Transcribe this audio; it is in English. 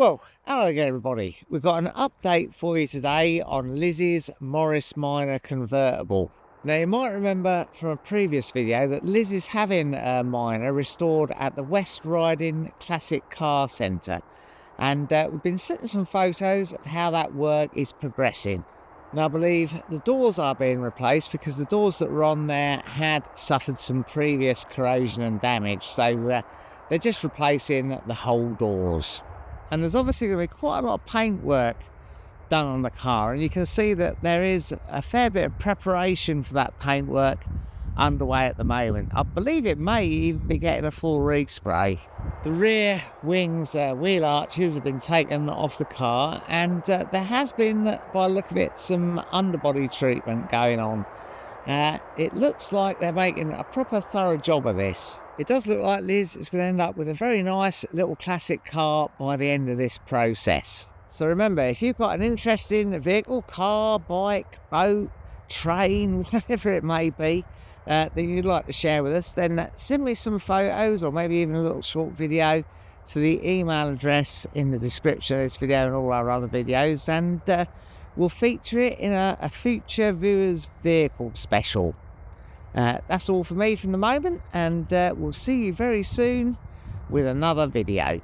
Well, hello again everybody. We've got an update for you today on Lizzie's Morris Minor convertible. Now you might remember from a previous video that Liz is having a Minor restored at the West Riding Classic Car Centre, and we've been sending some photos of how that work is progressing. Now I believe the doors are being replaced because the doors that were on there had suffered some previous corrosion and damage, so they're just replacing the whole doors. And there's obviously going to be quite a lot of paint work done on the car, and you can see that there is a fair bit of preparation for that paint work underway at the moment. I believe it may even be getting a full respray. The rear wings wheel arches have been taken off the car, and there has been, by the look of it, some underbody treatment going on. It looks like they're making a proper thorough job of this. It does look like Liz is going to end up with a very nice little classic car by the end of this process. So remember, if you've got an interesting vehicle, car, bike, boat, train, whatever it may be, that you'd like to share with us, then send me some photos or maybe even a little short video to the email address in the description of this video and all our other videos, and we'll feature it in a future viewers vehicle special. That's all for me from the moment, and we'll see you very soon with another video.